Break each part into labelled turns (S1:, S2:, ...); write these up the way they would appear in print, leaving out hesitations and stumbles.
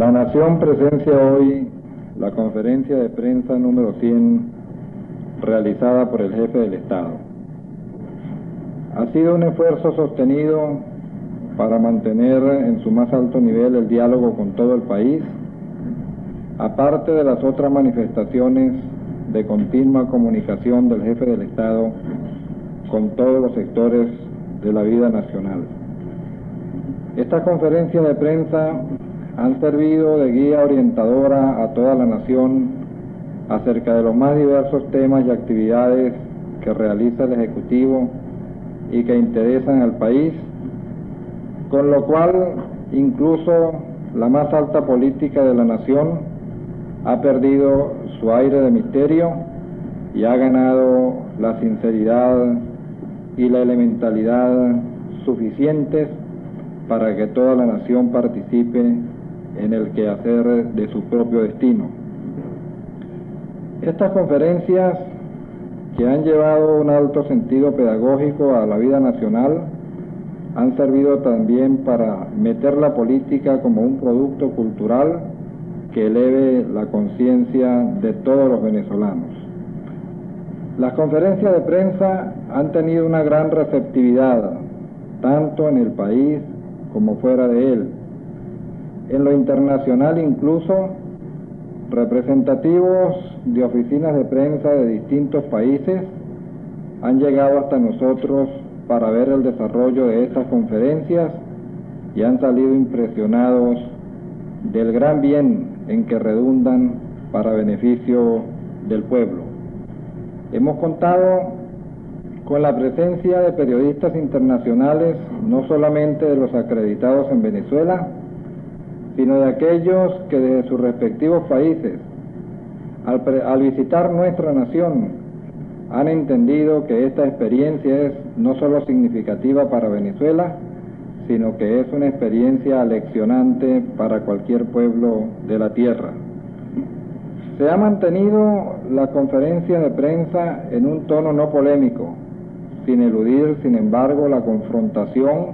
S1: La Nación presencia hoy la conferencia de prensa número 100 realizada por el jefe del Estado. Ha sido un esfuerzo sostenido para mantener en su más alto nivel el diálogo con todo el país, aparte de las otras manifestaciones de continua comunicación del jefe del Estado con todos los sectores de la vida nacional. Estas conferencias de prensa han servido de guía orientadora a toda la nación acerca de los más diversos temas y actividades que realiza el Ejecutivo y que interesan al país, con lo cual incluso la más alta política de la nación ha perdido su aire de misterio y ha ganado la sinceridad y la elementalidad suficientes para que toda la nación participe en el quehacer de su propio destino. Estas conferencias, que han llevado un alto sentido pedagógico a la vida nacional, han servido también para meter la política como un producto cultural que eleve la conciencia de todos los venezolanos. Las conferencias de prensa han tenido una gran receptividad, tanto en el país como fuera de él. En lo internacional incluso, representativos de oficinas de prensa de distintos países han llegado hasta nosotros para ver el desarrollo de estas conferencias y han salido impresionados del gran bien en que redundan para beneficio del pueblo. Hemos contado con la presencia de periodistas internacionales, no solamente de los acreditados en Venezuela, sino de aquellos que desde sus respectivos países, al visitar nuestra nación, han entendido que esta experiencia es no solo significativa para Venezuela, sino que es una experiencia aleccionante para cualquier pueblo de la tierra. Se ha mantenido la conferencia de prensa en un tono no polémico, sin eludir, sin embargo, la confrontación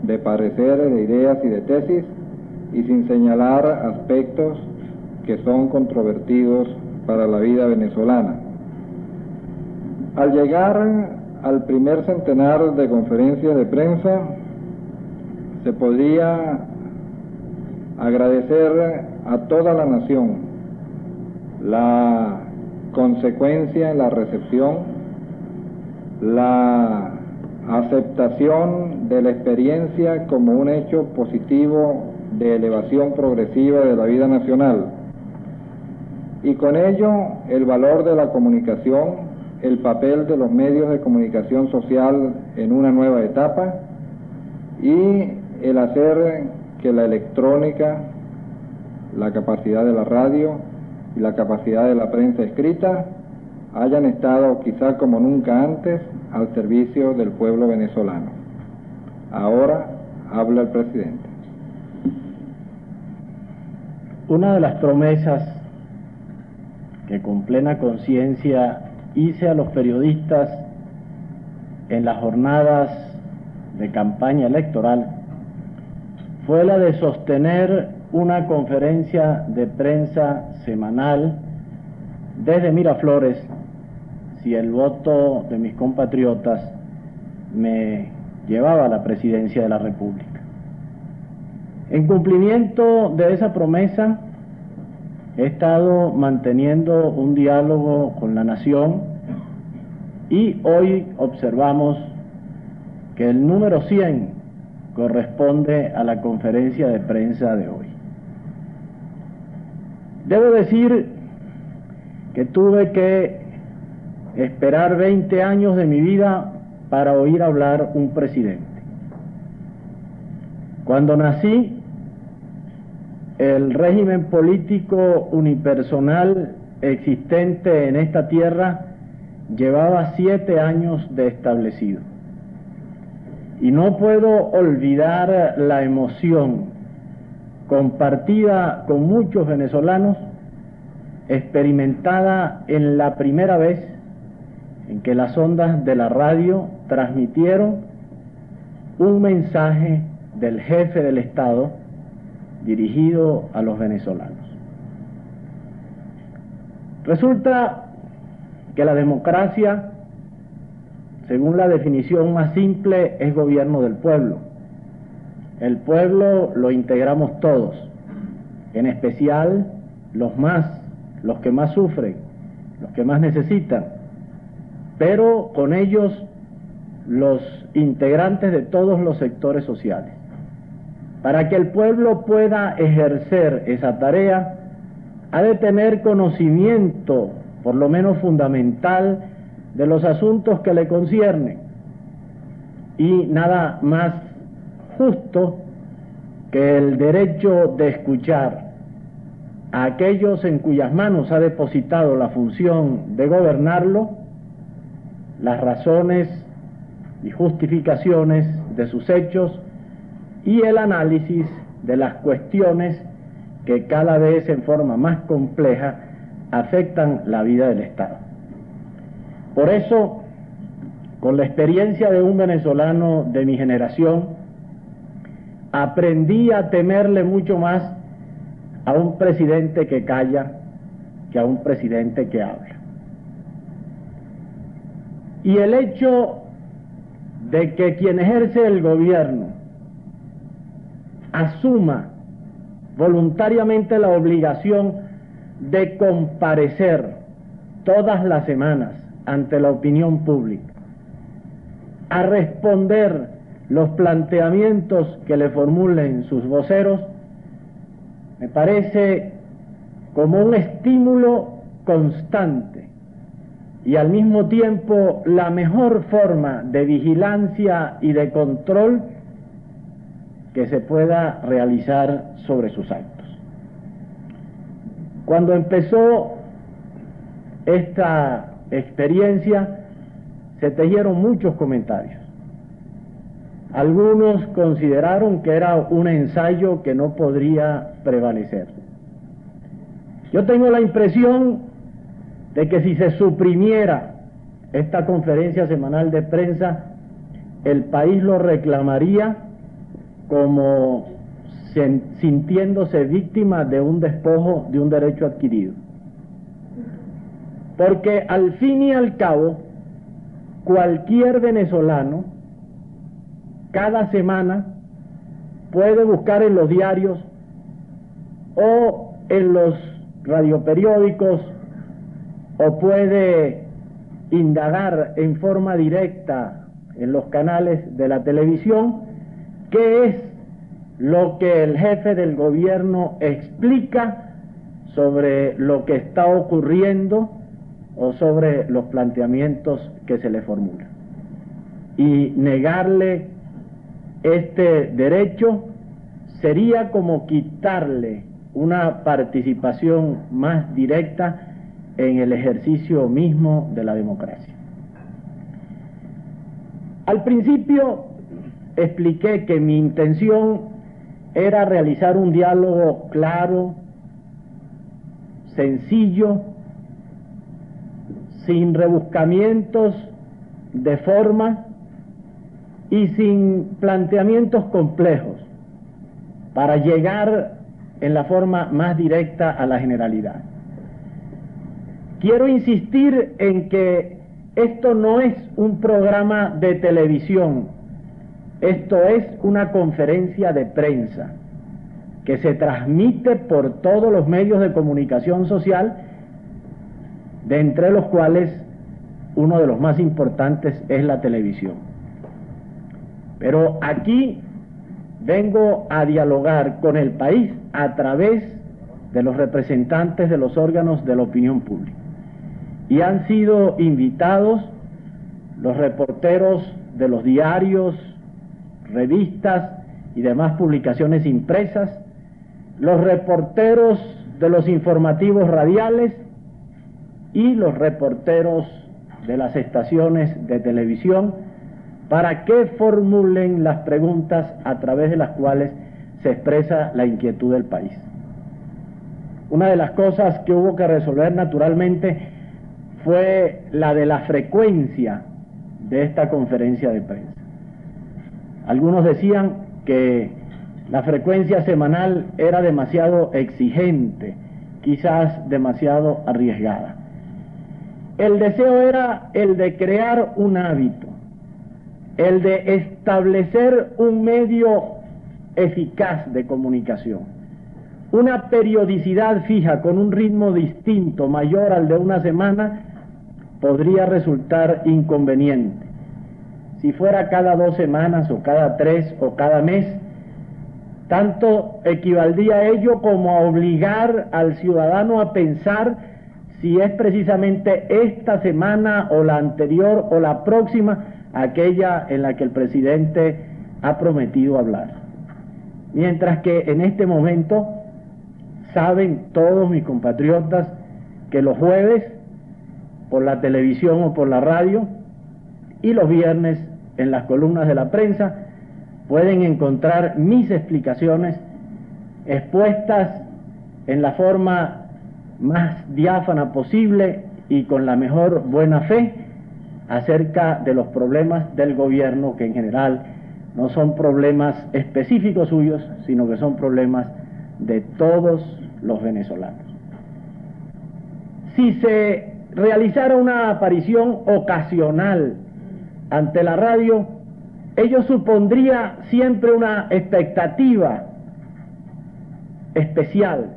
S1: de pareceres, de ideas y de tesis, y sin señalar aspectos que son controvertidos para la vida venezolana. Al llegar al primer centenar de conferencias de prensa, se podría agradecer a toda la nación la consecuencia en la recepción, la aceptación de la experiencia como un hecho positivo de elevación progresiva de la vida nacional, y con ello el valor de la comunicación, el papel de los medios de comunicación social en una nueva etapa y el hacer que la electrónica, la capacidad de la radio y la capacidad de la prensa escrita hayan estado quizá como nunca antes al servicio del pueblo venezolano. Ahora habla el presidente.
S2: Una de las promesas que con plena conciencia hice a los periodistas en las jornadas de campaña electoral fue la de sostener una conferencia de prensa semanal desde Miraflores si el voto de mis compatriotas me llevaba a la presidencia de la República. En cumplimiento de esa promesa, he estado manteniendo un diálogo con la nación y hoy observamos que el número 100 corresponde a la conferencia de prensa de hoy. Debo decir que tuve que esperar 20 años de mi vida para oír hablar un presidente. Cuando nací, el régimen político unipersonal existente en esta tierra llevaba 7 años de establecido. Y no puedo olvidar la emoción compartida con muchos venezolanos, experimentada en la primera vez en que las ondas de la radio transmitieron un mensaje del jefe del Estado dirigido a los venezolanos. Resulta que la democracia, según la definición más simple, es gobierno del pueblo. El pueblo lo integramos todos, en especial los que más sufren, los que más necesitan, pero con ellos los integrantes de todos los sectores sociales. Para que el pueblo pueda ejercer esa tarea, ha de tener conocimiento, por lo menos fundamental, de los asuntos que le conciernen. Y nada más justo que el derecho de escuchar a aquellos en cuyas manos ha depositado la función de gobernarlo, las razones y justificaciones de sus hechos y el análisis de las cuestiones que cada vez en forma más compleja afectan la vida del Estado. Por eso, con la experiencia de un venezolano de mi generación, aprendí a temerle mucho más a un presidente que calla que a un presidente que habla. Y el hecho de que quien ejerce el gobierno asuma voluntariamente la obligación de comparecer todas las semanas ante la opinión pública, a responder los planteamientos que le formulen sus voceros, me parece como un estímulo constante y al mismo tiempo la mejor forma de vigilancia y de control que se pueda realizar sobre sus actos. Cuando empezó esta experiencia, se tejieron muchos comentarios. Algunos consideraron que era un ensayo que no podría prevalecer. Yo tengo la impresión de que si se suprimiera esta conferencia semanal de prensa, el país lo reclamaría como sintiéndose víctima de un despojo de un derecho adquirido. Porque al fin y al cabo, cualquier venezolano cada semana puede buscar en los diarios o en los radioperiódicos o puede indagar en forma directa en los canales de la televisión qué es lo que el jefe del gobierno explica sobre lo que está ocurriendo o sobre los planteamientos que se le formulan. Y negarle este derecho sería como quitarle una participación más directa en el ejercicio mismo de la democracia. Al principio expliqué que mi intención era realizar un diálogo claro, sencillo, sin rebuscamientos de forma y sin planteamientos complejos, para llegar en la forma más directa a la generalidad. Quiero insistir en que esto no es un programa de televisión, esto es una conferencia de prensa que se transmite por todos los medios de comunicación social, de entre los cuales uno de los más importantes es la televisión. Pero aquí vengo a dialogar con el país a través de los representantes de los órganos de la opinión pública. Y han sido invitados los reporteros de los diarios, revistas y demás publicaciones impresas, los reporteros de los informativos radiales y los reporteros de las estaciones de televisión, para que formulen las preguntas a través de las cuales se expresa la inquietud del país. Una de las cosas que hubo que resolver naturalmente fue la de la frecuencia de esta conferencia de prensa. Algunos decían que La frecuencia semanal era demasiado exigente, quizás demasiado arriesgada. El deseo era el de crear un hábito, el de establecer un medio eficaz de comunicación, una periodicidad fija con un ritmo distinto, mayor al de una semana, podría resultar inconveniente. Si fuera cada 2 semanas o cada 3 o cada mes, tanto equivaldría a ello como a obligar al ciudadano a pensar si es precisamente esta semana o la anterior o la próxima aquella en la que el presidente ha prometido hablar. Mientras que en este momento saben todos mis compatriotas que los jueves por la televisión o por la radio y los viernes en las columnas de la prensa pueden encontrar mis explicaciones expuestas en la forma más diáfana posible y con la mejor buena fe acerca de los problemas del gobierno, que en general no son problemas específicos suyos, sino que son problemas de todos los venezolanos. Si se realizara una aparición ocasional ante la radio, ello supondría siempre una expectativa especial.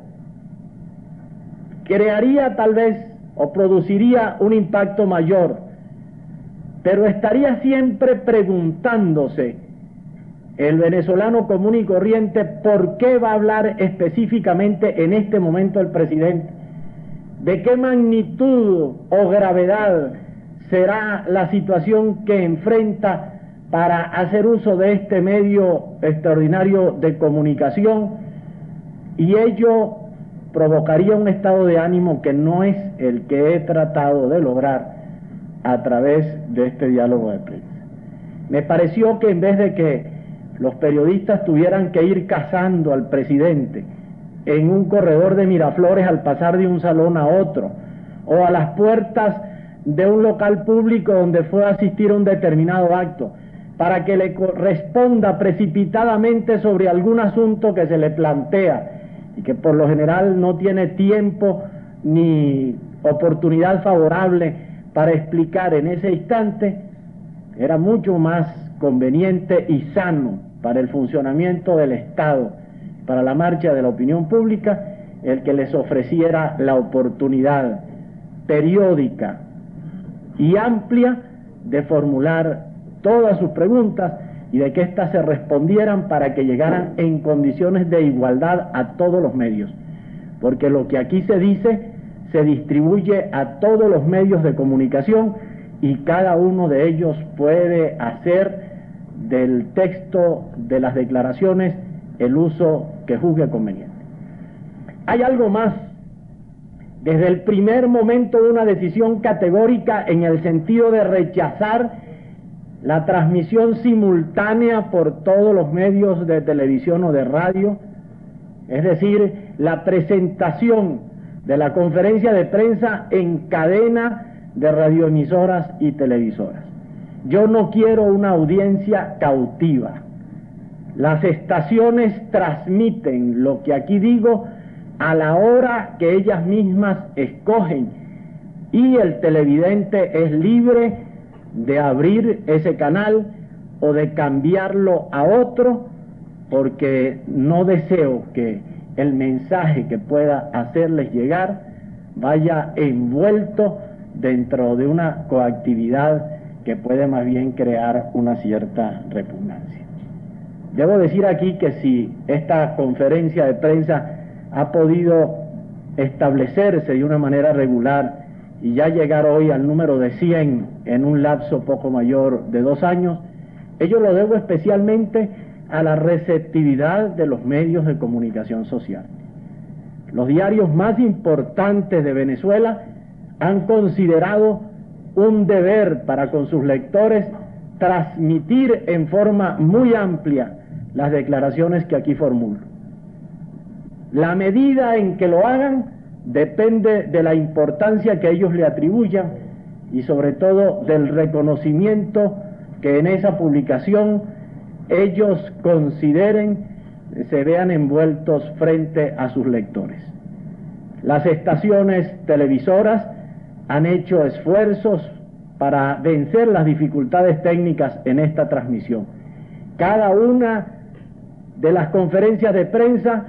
S2: Crearía tal vez o produciría un impacto mayor, pero estaría siempre preguntándose el venezolano común y corriente por qué va a hablar específicamente en este momento el presidente, de qué magnitud o gravedad será la situación que enfrenta para hacer uso de este medio extraordinario de comunicación, y ello provocaría un estado de ánimo que no es el que he tratado de lograr a través de este diálogo de prensa. Me pareció que en vez de que los periodistas tuvieran que ir cazando al presidente en un corredor de Miraflores al pasar de un salón a otro, o a las puertas de un local público donde fue a asistir a un determinado acto, para que le responda precipitadamente sobre algún asunto que se le plantea y que por lo general no tiene tiempo ni oportunidad favorable para explicar en ese instante, era mucho más conveniente y sano para el funcionamiento del Estado, para la marcha de la opinión pública, el que les ofreciera la oportunidad periódica y amplia de formular todas sus preguntas y de que éstas se respondieran para que llegaran en condiciones de igualdad a todos los medios, porque lo que aquí se dice se distribuye a todos los medios de comunicación y cada uno de ellos puede hacer del texto de las declaraciones el uso que juzgue conveniente. Hay algo más. Desde el primer momento una decisión categórica en el sentido de rechazar la transmisión simultánea por todos los medios de televisión o de radio, es decir, la presentación de la conferencia de prensa en cadena de radioemisoras y televisoras. Yo no quiero una audiencia cautiva. Las estaciones transmiten lo que aquí digo a la hora que ellas mismas escogen y el televidente es libre de abrir ese canal o de cambiarlo a otro, porque no deseo que el mensaje que pueda hacerles llegar vaya envuelto dentro de una coactividad que puede más bien crear una cierta repugnancia. Debo decir aquí que si esta conferencia de prensa ha podido establecerse de una manera regular y ya llegar hoy al número de 100 en un lapso poco mayor de 2 años, ello lo debo especialmente a la receptividad de los medios de comunicación social. Los diarios más importantes de Venezuela han considerado un deber para con sus lectores transmitir en forma muy amplia las declaraciones que aquí formulo. La medida en que lo hagan depende de la importancia que ellos le atribuyan y sobre todo del reconocimiento que en esa publicación ellos consideren se vean envueltos frente a sus lectores. Las estaciones televisoras han hecho esfuerzos para vencer las dificultades técnicas en esta transmisión. Cada una de las conferencias de prensa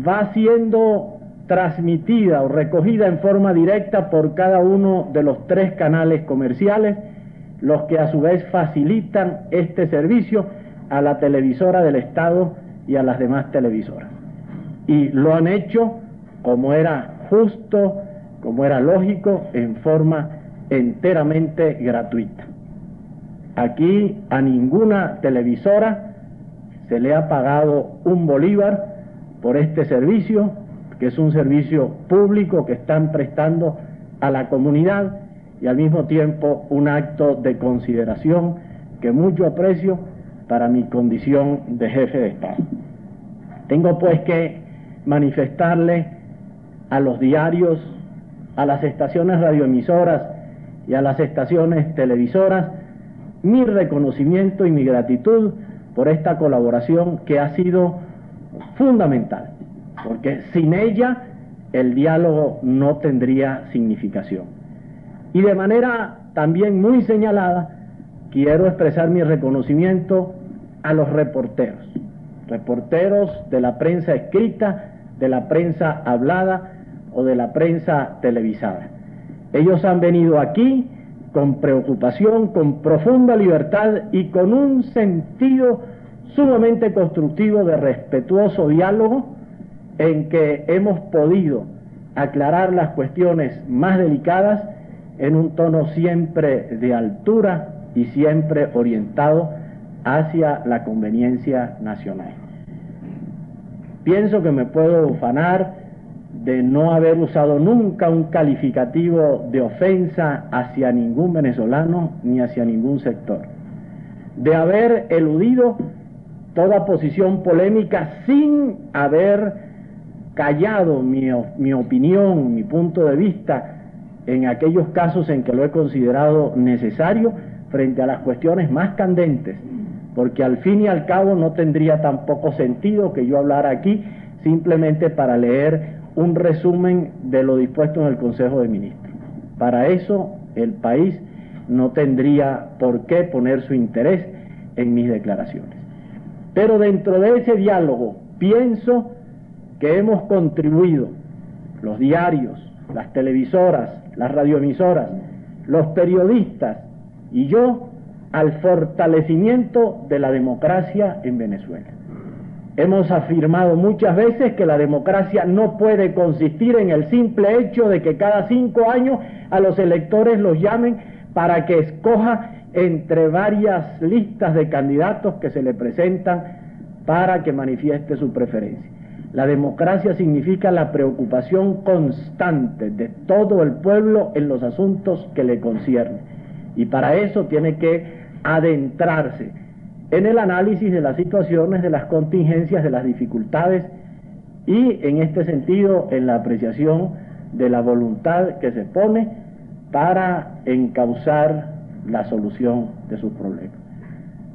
S2: va siendo transmitida o recogida en forma directa por cada uno de los 3 canales comerciales, los que a su vez facilitan este servicio a la televisora del Estado y a las demás televisoras. Y lo han hecho como era justo, como era lógico, en forma enteramente gratuita. Aquí a ninguna televisora se le ha pagado un bolívar por este servicio, que es un servicio público que están prestando a la comunidad y al mismo tiempo un acto de consideración que mucho aprecio para mi condición de jefe de Estado. Tengo pues que manifestarle a los diarios, a las estaciones radioemisoras y a las estaciones televisoras mi reconocimiento y mi gratitud por esta colaboración que ha sido fundamental, porque sin ella el diálogo no tendría significación. Y de manera también muy señalada, quiero expresar mi reconocimiento a los reporteros de la prensa escrita, de la prensa hablada o de la prensa televisada. Ellos han venido aquí con preocupación, con profunda libertad y con un sentido sumamente constructivo de respetuoso diálogo en que hemos podido aclarar las cuestiones más delicadas en un tono siempre de altura y siempre orientado hacia la conveniencia nacional. Pienso que me puedo ufanar de no haber usado nunca un calificativo de ofensa hacia ningún venezolano ni hacia ningún sector, de haber eludido toda posición polémica sin haber callado mi opinión, mi punto de vista en aquellos casos en que lo he considerado necesario frente a las cuestiones más candentes, porque al fin y al cabo no tendría tampoco sentido que yo hablara aquí simplemente para leer un resumen de lo dispuesto en el Consejo de Ministros. Para eso el país no tendría por qué poner su interés en mis declaraciones. Pero dentro de ese diálogo pienso que hemos contribuido, los diarios, las televisoras, las radioemisoras, los periodistas y yo, al fortalecimiento de la democracia en Venezuela. Hemos afirmado muchas veces que la democracia no puede consistir en el simple hecho de que cada 5 años a los electores los llamen para que escoja entre varias listas de candidatos que se le presentan para que manifieste su preferencia. La democracia significa la preocupación constante de todo el pueblo en los asuntos que le conciernen. Y para eso tiene que adentrarse en el análisis de las situaciones, de las contingencias, de las dificultades y en este sentido en la apreciación de la voluntad que se pone para encauzar la solución de sus problemas.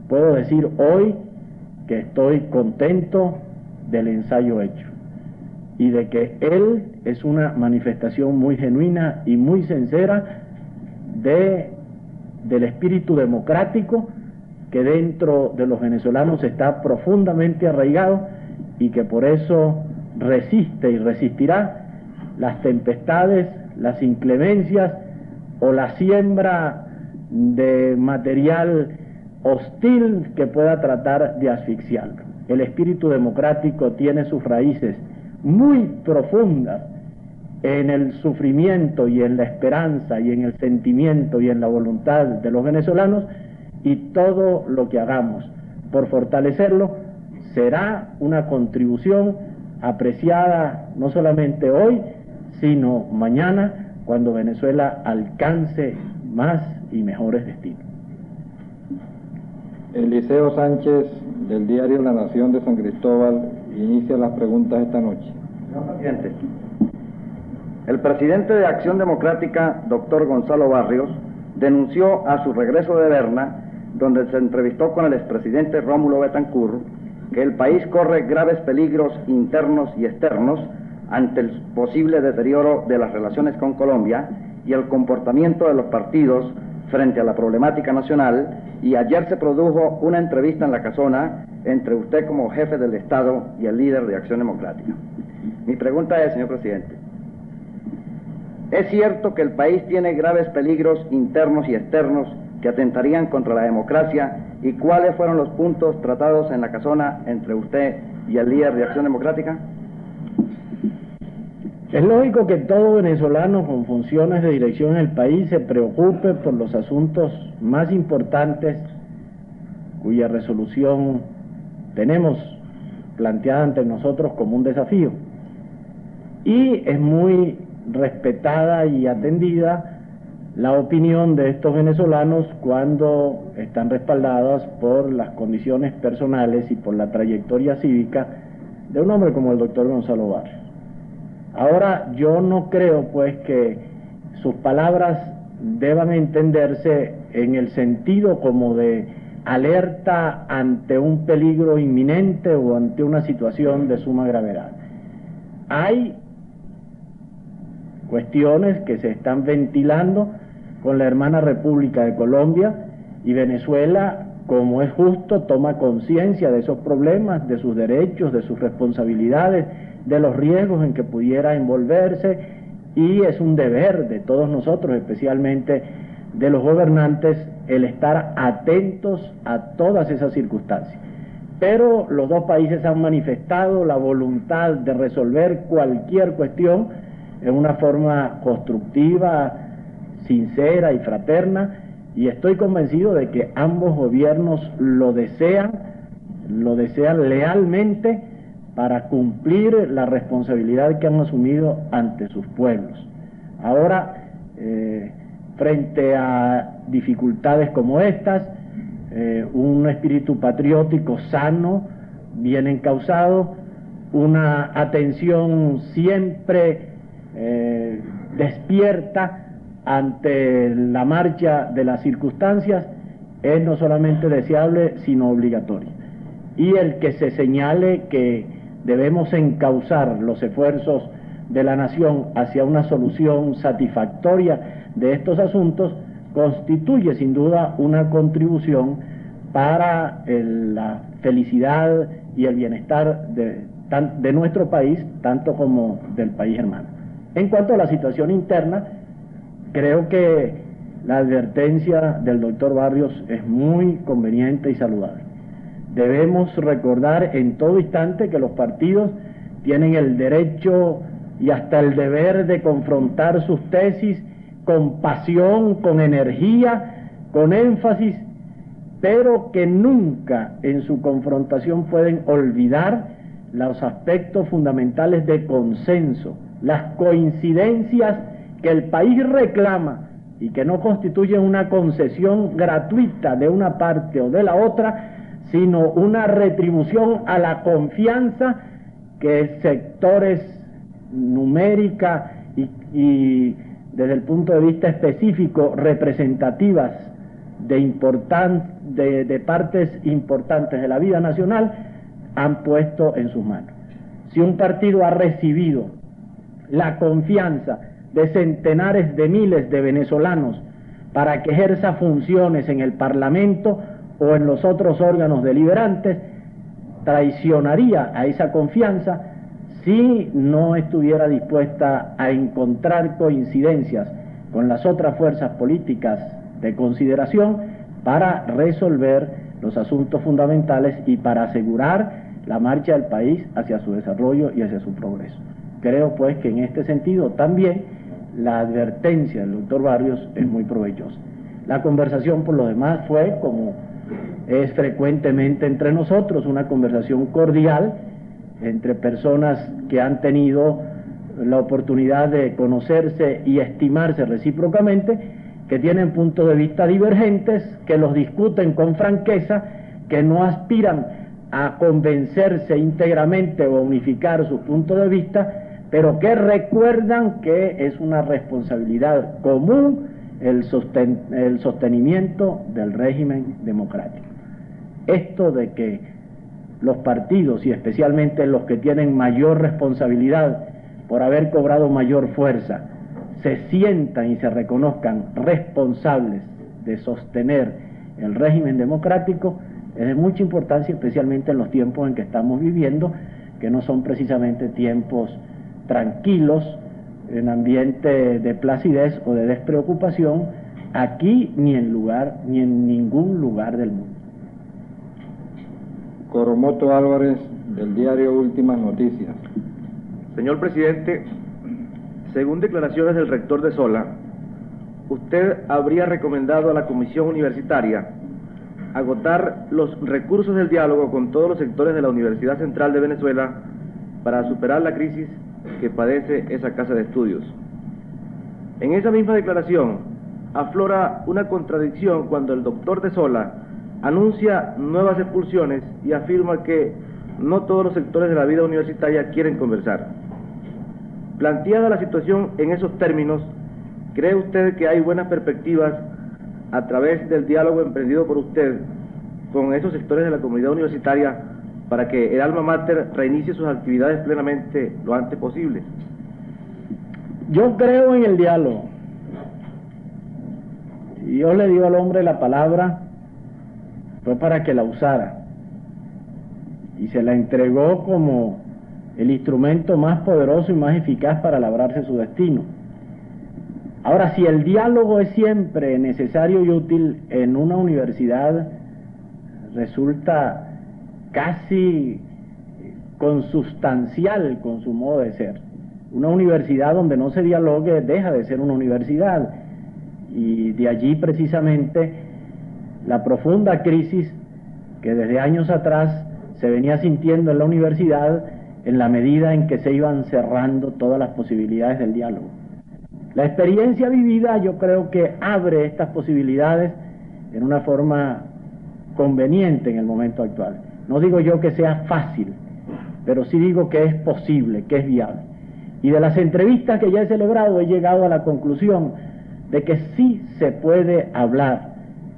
S2: Puedo decir hoy que estoy contento del ensayo hecho y de que él es una manifestación muy genuina y muy sincera del espíritu democrático que dentro de los venezolanos está profundamente arraigado y que por eso resiste y resistirá las tempestades, las inclemencias o la siembra de material hostil que pueda tratar de asfixiarlo. El espíritu democrático tiene sus raíces muy profundas en el sufrimiento y en la esperanza y en el sentimiento y en la voluntad de los venezolanos, y todo lo que hagamos por fortalecerlo será una contribución apreciada no solamente hoy, sino mañana, cuando Venezuela alcance más y mejores destinos.
S1: Eliseo Sánchez, del diario La Nación de San Cristóbal, inicia las preguntas esta noche.
S3: Señor presidente, el presidente de Acción Democrática, doctor Gonzalo Barrios, denunció a su regreso de Berna, donde se entrevistó con el expresidente Rómulo Betancourt, que el país corre graves peligros internos y externos ante el posible deterioro de las relaciones con Colombia y el comportamiento de los partidos frente a la problemática nacional, y ayer se produjo una entrevista en La Casona entre usted como jefe del Estado y el líder de Acción Democrática. Mi pregunta es, señor presidente, ¿es cierto que el país tiene graves peligros internos y externos que atentarían contra la democracia, y cuáles fueron los puntos tratados en La Casona entre usted y el líder de Acción Democrática?
S2: Es lógico que todo venezolano con funciones de dirección en el país se preocupe por los asuntos más importantes cuya resolución tenemos planteada ante nosotros como un desafío. Y es muy respetada y atendida la opinión de estos venezolanos cuando están respaldadas por las condiciones personales y por la trayectoria cívica de un hombre como el doctor Gonzalo Barrios. Ahora, yo no creo pues que sus palabras deban entenderse en el sentido como de alerta ante un peligro inminente o ante una situación de suma gravedad. Hay cuestiones que se están ventilando con la hermana República de Colombia, y Venezuela, como es justo, toma conciencia de esos problemas, de sus derechos, de sus responsabilidades, de los riesgos en que pudiera envolverse, y es un deber de todos nosotros, especialmente de los gobernantes, el estar atentos a todas esas circunstancias. Pero los dos países han manifestado la voluntad de resolver cualquier cuestión en una forma constructiva, sincera y fraterna, y estoy convencido de que ambos gobiernos lo desean lealmente para cumplir la responsabilidad que han asumido ante sus pueblos. Ahora, frente a dificultades como estas, un espíritu patriótico sano, bien encauzado, una atención siempre despierta ante la marcha de las circunstancias, es no solamente deseable, sino obligatorio. Y el que se señale que debemos encauzar los esfuerzos de la nación hacia una solución satisfactoria de estos asuntos constituye sin duda una contribución para la felicidad y el bienestar de nuestro país, tanto como del país hermano. En cuanto a la situación interna, creo que la advertencia del doctor Barrios es muy conveniente y saludable. Debemos recordar en todo instante que los partidos tienen el derecho y hasta el deber de confrontar sus tesis con pasión, con energía, con énfasis, pero que nunca en su confrontación pueden olvidar los aspectos fundamentales de consenso, las coincidencias que el país reclama y que no constituyen una concesión gratuita de una parte o de la otra, sino una retribución a la confianza que sectores numérica y desde el punto de vista específico representativas de partes importantes de la vida nacional han puesto en sus manos. Si un partido ha recibido la confianza de centenares de miles de venezolanos para que ejerza funciones en el Parlamento o en los otros órganos deliberantes, traicionaría a esa confianza si no estuviera dispuesta a encontrar coincidencias con las otras fuerzas políticas de consideración para resolver los asuntos fundamentales y para asegurar la marcha del país hacia su desarrollo y hacia su progreso. Creo pues que en este sentido también la advertencia del doctor Barrios es muy provechosa. La conversación por lo demás fue, como es frecuentemente entre nosotros, una conversación cordial entre personas que han tenido la oportunidad de conocerse y estimarse recíprocamente, que tienen puntos de vista divergentes, que los discuten con franqueza, que no aspiran a convencerse íntegramente o a unificar sus puntos de vista, pero que recuerdan que es una responsabilidad común el sostenimiento del régimen democrático. Esto de que los partidos y especialmente los que tienen mayor responsabilidad por haber cobrado mayor fuerza, se sientan y se reconozcan responsables de sostener el régimen democrático, es de mucha importancia, especialmente en los tiempos en que estamos viviendo, que no son precisamente tiempos tranquilos, en ambiente de placidez o de despreocupación, aquí ni en ningún lugar del mundo.
S1: Coromoto Álvarez, del diario Últimas Noticias.
S4: Señor presidente, según declaraciones del rector de Sola, usted habría recomendado a la Comisión Universitaria agotar los recursos del diálogo con todos los sectores de la Universidad Central de Venezuela para superar la crisis que padece esa casa de estudios. En esa misma declaración aflora una contradicción cuando el doctor de Sola anuncia nuevas expulsiones y afirma que no todos los sectores de la vida universitaria quieren conversar. Planteada la situación en esos términos, ¿cree usted que hay buenas perspectivas a través del diálogo emprendido por usted con esos sectores de la comunidad universitaria para que el alma mater reinicie sus actividades plenamente lo antes posible?
S2: Yo creo en el diálogo. Si Dios le dio al hombre la palabra, fue para que la usara. Y se la entregó como el instrumento más poderoso y más eficaz para labrarse su destino. Ahora, si el diálogo es siempre necesario y útil en una universidad, resulta casi consustancial con su modo de ser. Una universidad donde no se dialogue deja de ser una universidad, y de allí precisamente la profunda crisis que desde años atrás se venía sintiendo en la universidad en la medida en que se iban cerrando todas las posibilidades del diálogo. La experiencia vivida yo creo que abre estas posibilidades en una forma conveniente en el momento actual. No digo yo que sea fácil, pero sí digo que es posible, que es viable. Y de las entrevistas que ya he celebrado he llegado a la conclusión de que sí se puede hablar.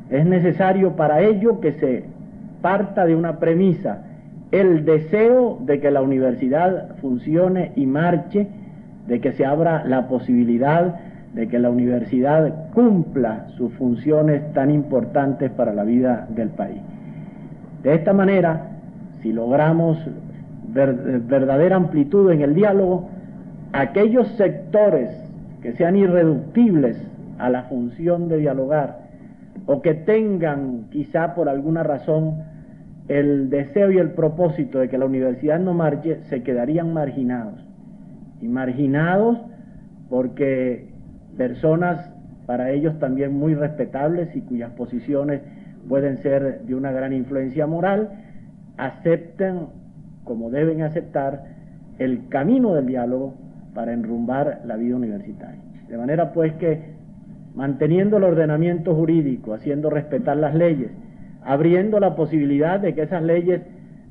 S2: Es necesario para ello que se parta de una premisa: el deseo de que la universidad funcione y marche, de que se abra la posibilidad de que la universidad cumpla sus funciones tan importantes para la vida del país. De esta manera, si logramos verdadera amplitud en el diálogo, aquellos sectores que sean irreductibles a la función de dialogar, o que tengan quizá por alguna razón el deseo y el propósito de que la universidad no marche, se quedarían marginados. Y marginados porque personas para ellos también muy respetables y cuyas posiciones pueden ser de una gran influencia moral, acepten, como deben aceptar, el camino del diálogo para enrumbar la vida universitaria. De manera pues que, manteniendo el ordenamiento jurídico, haciendo respetar las leyes, abriendo la posibilidad de que esas leyes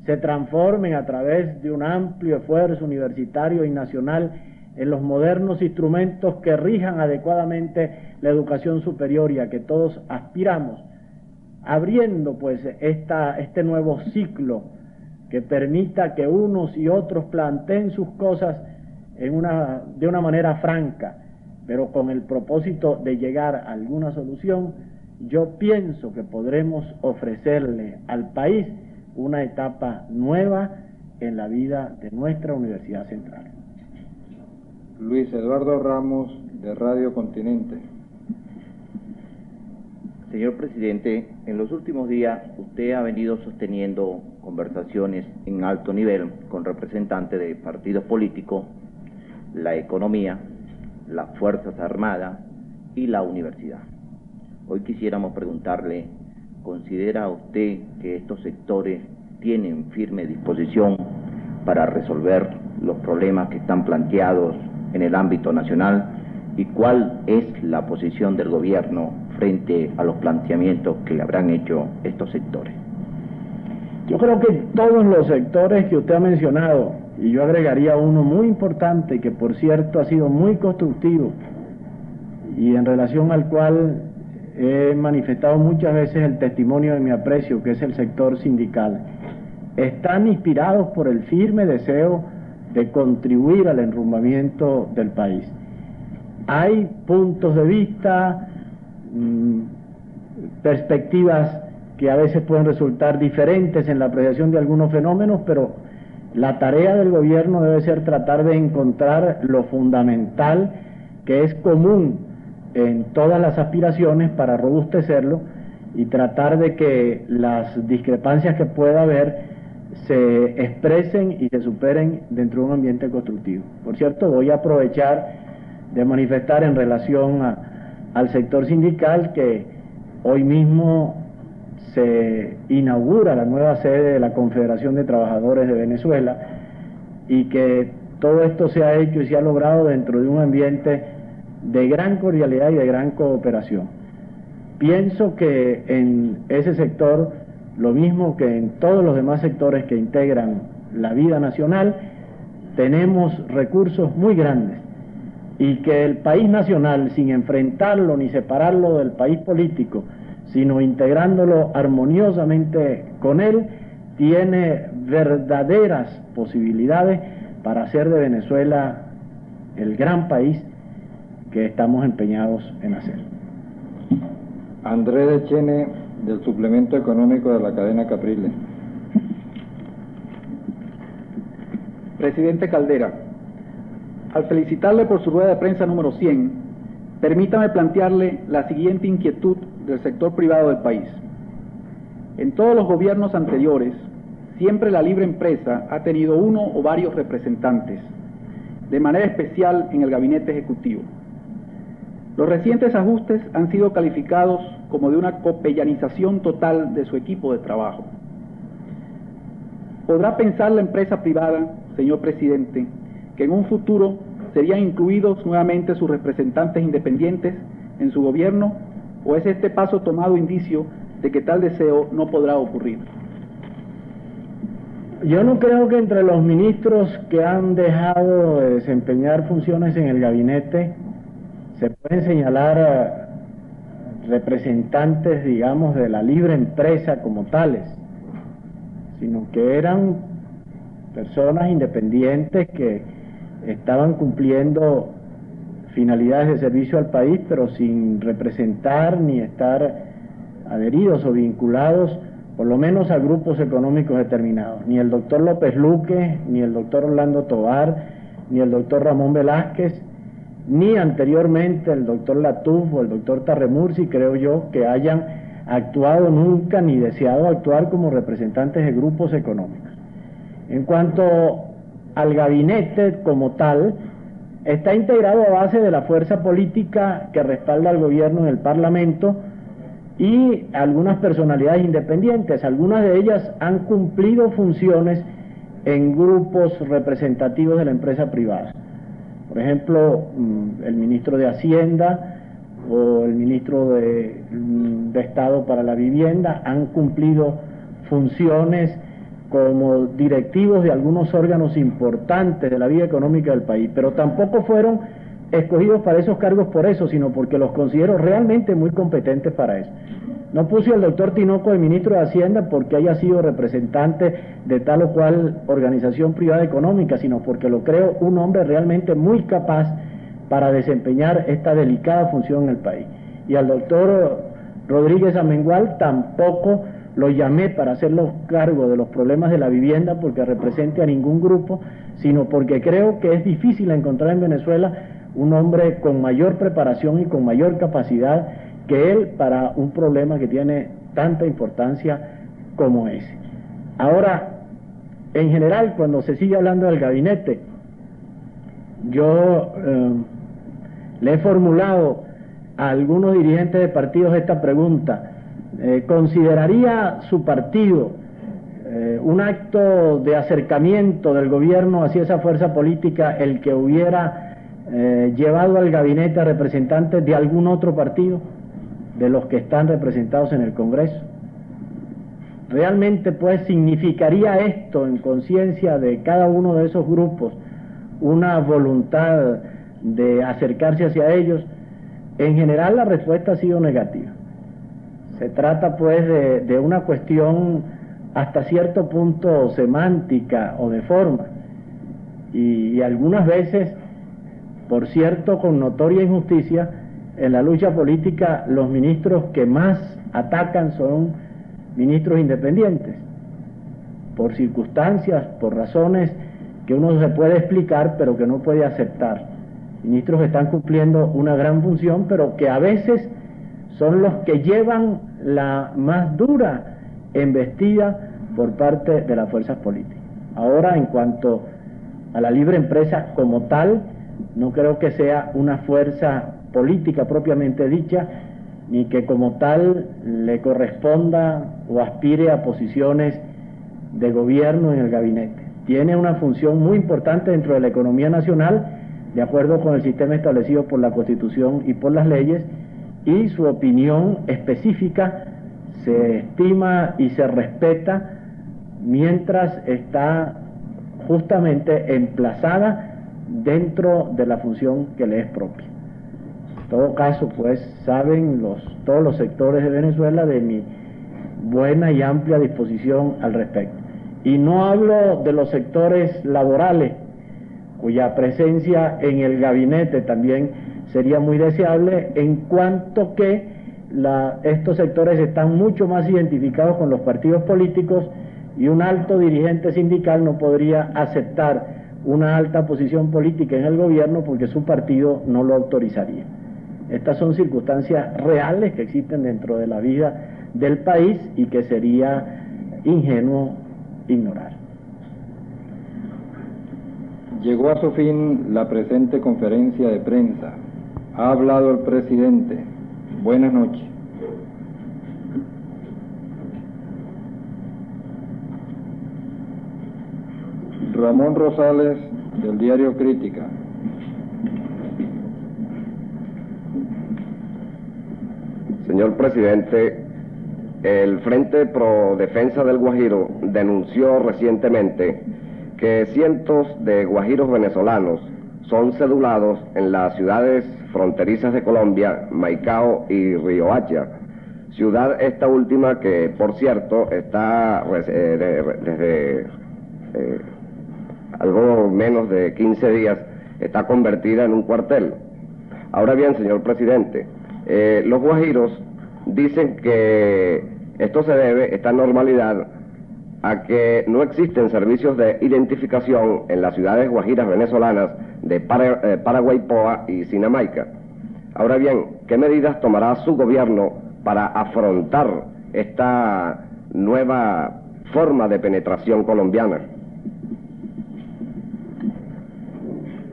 S2: se transformen a través de un amplio esfuerzo universitario y nacional en los modernos instrumentos que rijan adecuadamente la educación superior y a que todos aspiramos, abriendo pues este nuevo ciclo que permita que unos y otros planteen sus cosas de una manera franca, pero con el propósito de llegar a alguna solución. Yo pienso que podremos ofrecerle al país una etapa nueva en la vida de nuestra Universidad Central.
S1: Luis Eduardo Ramos, de Radio Continente.
S5: Señor presidente, en los últimos días usted ha venido sosteniendo conversaciones en alto nivel con representantes de partidos políticos, la economía, las Fuerzas Armadas y la universidad. Hoy quisiéramos preguntarle, ¿considera usted que estos sectores tienen firme disposición para resolver los problemas que están planteados en el ámbito nacional? ¿Y cuál es la posición del gobierno frente a los planteamientos que le habrán hecho estos sectores?
S2: Yo creo que todos los sectores que usted ha mencionado, y yo agregaría uno muy importante que por cierto ha sido muy constructivo y en relación al cual he manifestado muchas veces el testimonio de mi aprecio, que es el sector sindical. están inspirados por el firme deseo de contribuir al enrumbamiento del país. Hay puntos de vista, perspectivas que a veces pueden resultar diferentes en la apreciación de algunos fenómenos, pero la tarea del gobierno debe ser tratar de encontrar lo fundamental que es común en todas las aspiraciones para robustecerlo y tratar de que las discrepancias que pueda haber se expresen y se superen dentro de un ambiente constructivo. Por cierto, voy a aprovechar de manifestar en relación al sector sindical que hoy mismo se inaugura la nueva sede de la Confederación de Trabajadores de Venezuela y que todo esto se ha hecho y se ha logrado dentro de un ambiente de gran cordialidad y de gran cooperación. Pienso que en ese sector, lo mismo que en todos los demás sectores que integran la vida nacional, tenemos recursos muy grandes y que el país nacional, sin enfrentarlo ni separarlo del país político, sino integrándolo armoniosamente con él, tiene verdaderas posibilidades para hacer de Venezuela el gran país que estamos empeñados en hacer.
S1: Andrés Echene, del Suplemento Económico de la Cadena Capriles.
S6: Presidente Caldera, al felicitarle por su rueda de prensa número 100, permítame plantearle la siguiente inquietud del sector privado del país. En todos los gobiernos anteriores, siempre la libre empresa ha tenido uno o varios representantes, de manera especial en el gabinete ejecutivo. Los recientes ajustes han sido calificados como de una copellanización total de su equipo de trabajo. ¿Podrá pensar la empresa privada, señor presidente, que en un futuro serían incluidos nuevamente sus representantes independientes en su gobierno, o es este paso tomado indicio de que tal deseo no podrá ocurrir?
S2: Yo no creo que entre los ministros que han dejado de desempeñar funciones en el gabinete se pueden señalar representantes, digamos, de la libre empresa como tales, sino que eran personas independientes que estaban cumpliendo finalidades de servicio al país, pero sin representar ni estar adheridos o vinculados, por lo menos a grupos económicos determinados. Ni el doctor López Luque, ni el doctor Orlando Tovar, ni el doctor Ramón Velázquez, ni anteriormente el doctor Latuf o el doctor Tarremursi, creo yo, que hayan actuado nunca ni deseado actuar como representantes de grupos económicos. En cuanto al gabinete como tal, está integrado a base de la fuerza política que respalda al gobierno en el Parlamento y algunas personalidades independientes. Algunas de ellas han cumplido funciones en grupos representativos de la empresa privada. Por ejemplo, el ministro de Hacienda o el ministro de Estado para la Vivienda han cumplido funciones como directivos de algunos órganos importantes de la vida económica del país, pero tampoco fueron escogidos para esos cargos por eso, sino porque los considero realmente muy competentes para eso. No puse al doctor Tinoco de ministro de Hacienda porque haya sido representante de tal o cual organización privada económica, sino porque lo creo un hombre realmente muy capaz para desempeñar esta delicada función en el país. Y al doctor Rodríguez Amengual tampoco lo llamé para hacerlo cargo de los problemas de la vivienda porque represente a ningún grupo, sino porque creo que es difícil encontrar en Venezuela un hombre con mayor preparación y con mayor capacidad que él para un problema que tiene tanta importancia como ese. Ahora, en general, cuando se sigue hablando del gabinete, yo le he formulado a algunos dirigentes de partidos esta pregunta: ¿consideraría su partido un acto de acercamiento del gobierno hacia esa fuerza política el que hubiera llevado al gabinete a representantes de algún otro partido, de los que están representados en el Congreso? ¿Realmente pues significaría esto en conciencia de cada uno de esos grupos una voluntad de acercarse hacia ellos? En general la respuesta ha sido negativa. Se trata pues de una cuestión hasta cierto punto semántica o de forma, y algunas veces, por cierto, con notoria injusticia. En la lucha política los ministros que más atacan son ministros independientes, por circunstancias, por razones que uno se puede explicar pero que no puede aceptar. Ministros que están cumpliendo una gran función, pero que a veces son los que llevan la más dura embestida por parte de las fuerzas políticas. Ahora, en cuanto a la libre empresa como tal, no creo que sea una fuerza política propiamente dicha, ni que como tal le corresponda o aspire a posiciones de gobierno en el gabinete. Tiene una función muy importante dentro de la economía nacional, de acuerdo con el sistema establecido por la Constitución y por las leyes, y su opinión específica se estima y se respeta mientras está justamente emplazada dentro de la función que le es propia. En todo caso, pues saben todos los sectores de Venezuela de mi buena y amplia disposición al respecto. Y no hablo de los sectores laborales, cuya presencia en el gabinete también sería muy deseable, en cuanto que estos sectores están mucho más identificados con los partidos políticos, y un alto dirigente sindical no podría aceptar una alta posición política en el gobierno porque su partido no lo autorizaría. Estas son circunstancias reales que existen dentro de la vida del país y que sería ingenuo ignorar.
S1: Llegó a su fin la presente conferencia de prensa. Ha hablado el presidente. Buenas noches. Ramón Rosales, del diario Crítica.
S7: Señor presidente, el Frente Pro Defensa del Guajiro denunció recientemente que cientos de guajiros venezolanos son cedulados en las ciudades fronterizas de Colombia, Maicao y Riohacha, ciudad esta última que, por cierto, está desde algo menos de 15 días, está convertida en un cuartel. Ahora bien, señor presidente, los guajiros dicen que esto se debe, esta normalidad, a que no existen servicios de identificación en las ciudades guajiras venezolanas de Paraguaypoa y Sinamaica. Ahora bien, ¿qué medidas tomará su gobierno para afrontar esta nueva forma de penetración colombiana?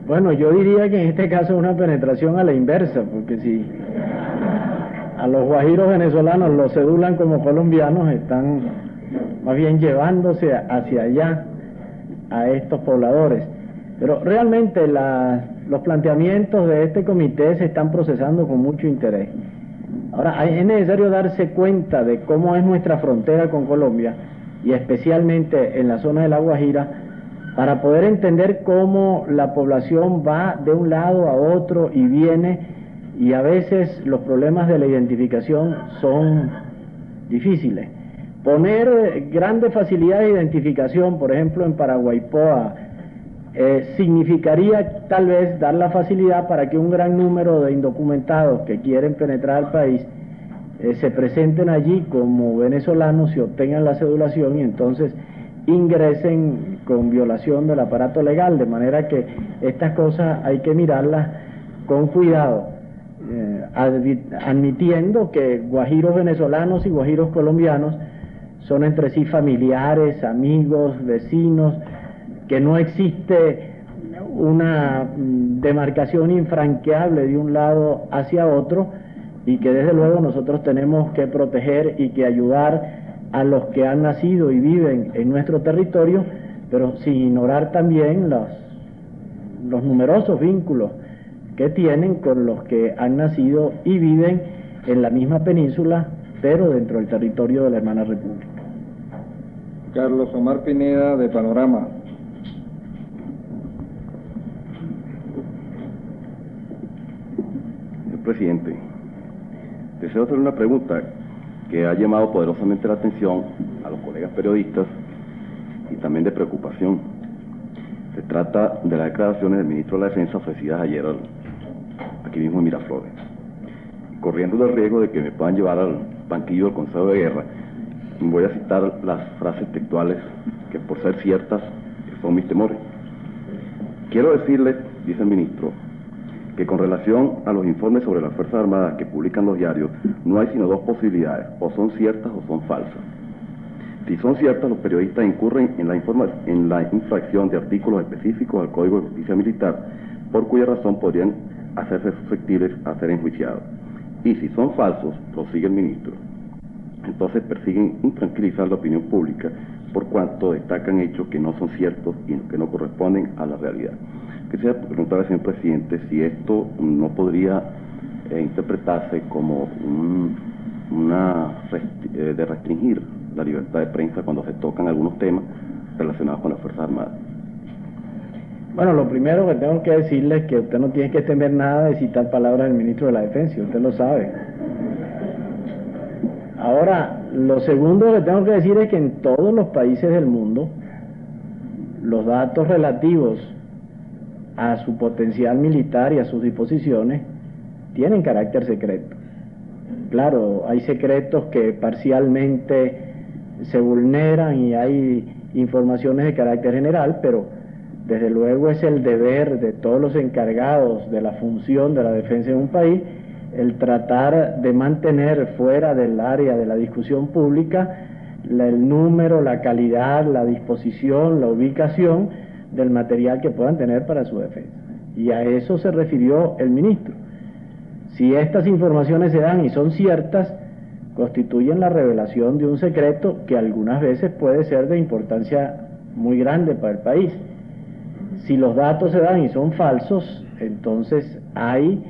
S2: Bueno, yo diría que en este caso es una penetración a la inversa, porque si a los guajiros venezolanos los cedulan como colombianos, están más bien llevándose hacia allá a estos pobladores. Pero realmente los planteamientos de este comité se están procesando con mucho interés. Ahora, es necesario darse cuenta de cómo es nuestra frontera con Colombia, y especialmente en la zona de La Guajira, para poder entender cómo la población va de un lado a otro y viene, y a veces los problemas de la identificación son difíciles. Poner grandes facilidades de identificación, por ejemplo en Paraguaypoa, significaría tal vez dar la facilidad para que un gran número de indocumentados que quieren penetrar al país se presenten allí como venezolanos y obtengan la cedulación, y entonces ingresen con violación del aparato legal, de manera que estas cosas hay que mirarlas con cuidado, admitiendo que guajiros venezolanos y guajiros colombianos son entre sí familiares, amigos, vecinos, que no existe una demarcación infranqueable de un lado hacia otro, y que desde luego nosotros tenemos que proteger y que ayudar a los que han nacido y viven en nuestro territorio, pero sin ignorar también los numerosos vínculos que tienen con los que han nacido y viven en la misma península, pero dentro del territorio de la hermana república.
S1: Carlos Omar Pineda, de Panorama.
S8: Señor presidente, deseo hacer una pregunta que ha llamado poderosamente la atención a los colegas periodistas y también de preocupación. Se trata de las declaraciones del ministro de la Defensa ofrecidas ayer aquí mismo en Miraflores, corriendo el riesgo de que me puedan llevar al banquillo del Consejo de Guerra. Voy a citar las frases textuales que, por ser ciertas, son mis temores. Quiero decirles, dice el ministro, que con relación a los informes sobre las Fuerzas Armadas que publican los diarios, no hay sino dos posibilidades: o son ciertas o son falsas. Si son ciertas, los periodistas incurren en la infracción de artículos específicos del Código de Justicia Militar, por cuya razón podrían hacerse susceptibles a ser enjuiciados. Y si son falsos, prosigue el ministro, entonces persiguen intranquilizar la opinión pública por cuanto destacan hechos que no son ciertos y que no corresponden a la realidad. Quisiera preguntarle, señor presidente, si esto no podría interpretarse como de restringir la libertad de prensa cuando se tocan algunos temas relacionados con las Fuerzas Armadas.
S2: Bueno, lo primero que tengo que decirle es que usted no tiene que temer nada de citar palabras del ministro de la Defensa, usted lo sabe. Ahora, lo segundo que tengo que decir es que en todos los países del mundo, los datos relativos a su potencial militar y a sus disposiciones tienen carácter secreto. Claro, hay secretos que parcialmente se vulneran y hay informaciones de carácter general, pero desde luego es el deber de todos los encargados de la función de la defensa en un país el tratar de mantener fuera del área de la discusión pública el número, la calidad, la disposición, la ubicación del material que puedan tener para su defensa. Y a eso se refirió el ministro. Si estas informaciones se dan y son ciertas, constituyen la revelación de un secreto que algunas veces puede ser de importancia muy grande para el país. Si los datos se dan y son falsos, entonces hay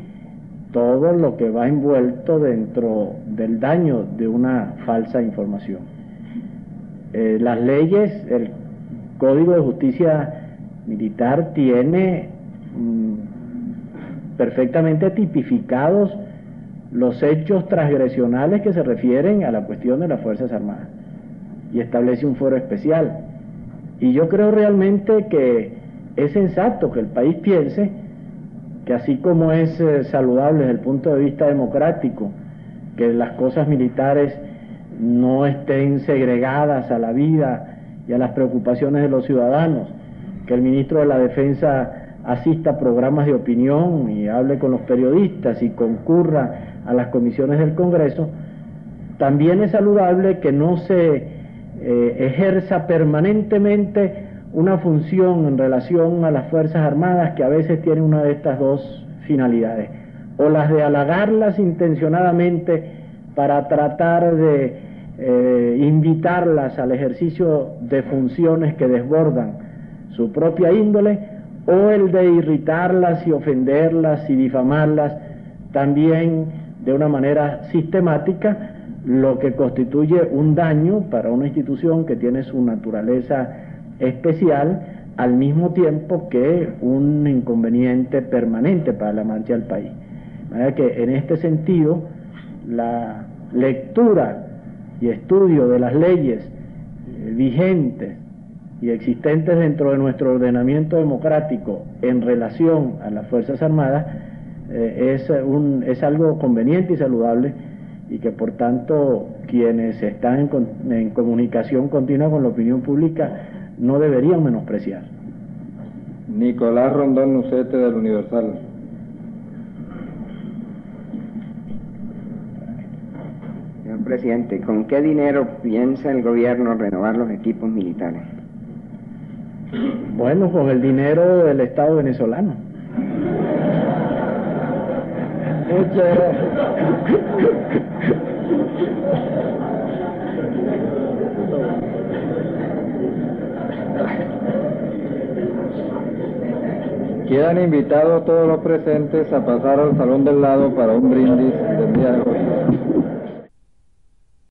S2: todo lo que va envuelto dentro del daño de una falsa información. Las leyes, el Código de Justicia Militar tiene perfectamente tipificados los hechos transgresionales que se refieren a la cuestión de las Fuerzas Armadas y establece un foro especial. Y yo creo realmente que es sensato que el país piense que así como es saludable desde el punto de vista democrático que las cosas militares no estén segregadas a la vida y a las preocupaciones de los ciudadanos, que el ministro de la Defensa asista a programas de opinión y hable con los periodistas y concurra a las comisiones del Congreso, también es saludable que no se ejerza permanentemente una función en relación a las Fuerzas Armadas que a veces tiene una de estas dos finalidades: o las de halagarlas intencionadamente para tratar de invitarlas al ejercicio de funciones que desbordan su propia índole, o el de irritarlas y ofenderlas y difamarlas también de una manera sistemática, lo que constituye un daño para una institución que tiene su naturaleza especial, al mismo tiempo que un inconveniente permanente para la marcha del país. De manera que en este sentido, la lectura y estudio de las leyes vigentes y existentes dentro de nuestro ordenamiento democrático en relación a las Fuerzas Armadas es algo conveniente y saludable, y que por tanto quienes están en comunicación continua con la opinión pública no deberían menospreciar.
S1: Nicolás Rondón Nucete, del Universal.
S9: Señor presidente, ¿con qué dinero piensa el gobierno renovar los equipos militares?
S2: Bueno, con el dinero del Estado venezolano.
S1: Muchas gracias. Quedan invitados todos los presentes a pasar al salón del lado para un brindis del día de hoy.